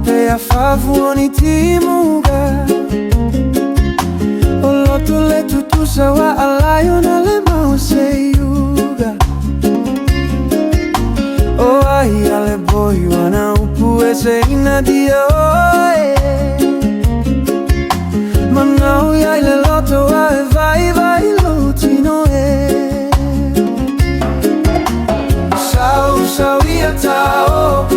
Pe a favuoni timuga o lotu le tutu sawa alayo na le mau se yuga o ai ale boy wana upu ese ina dia oe manau ya ile loto a vai lutino sau ia tao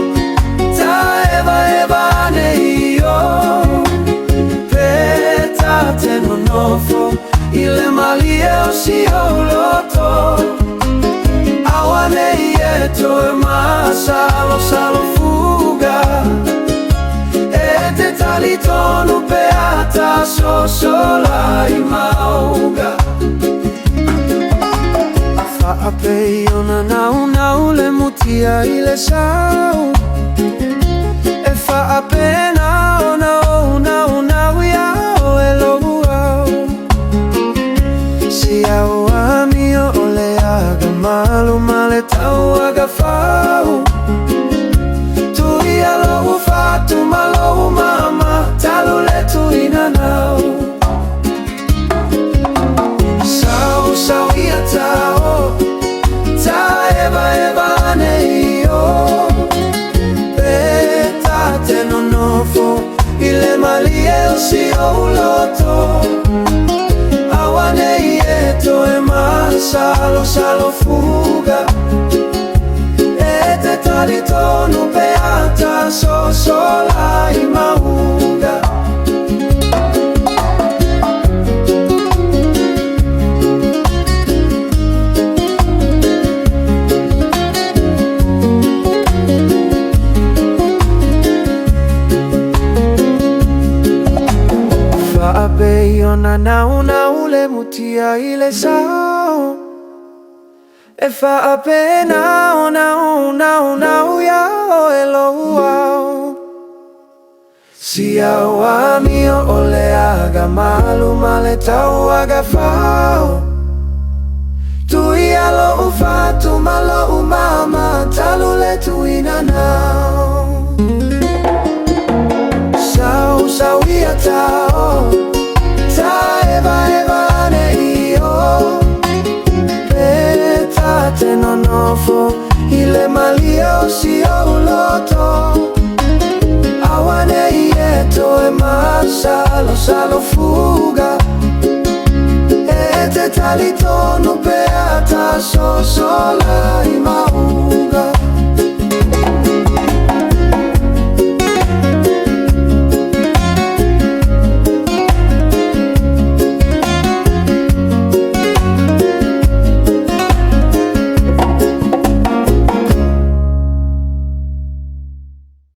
ile mali si loto awane yeto masalo salo fuga ete talitonu peata so sola imauga fa ape ona nau le mutia ile sau e fa apena ona ya elo au amio ole aga malu male tau aga fau tu ia lo fatu malo mama talu le tu inanau sau ia tao ta eva neio peta te nonofo ile mali el si o loto awane yeto salo fuga ete talitonu peata so sola imauga ape iona na ule mutia ile sao. E ape na uya o elo wao. Sia wa mio ole aga malu male tau aga fao. Tui alo ufatu malo umama talule tuina nao. Sawia tao ta eva ne io peta te nonofo ile malio si uloto awane ieto e masalo salo fuga e te talitono peata so sola ima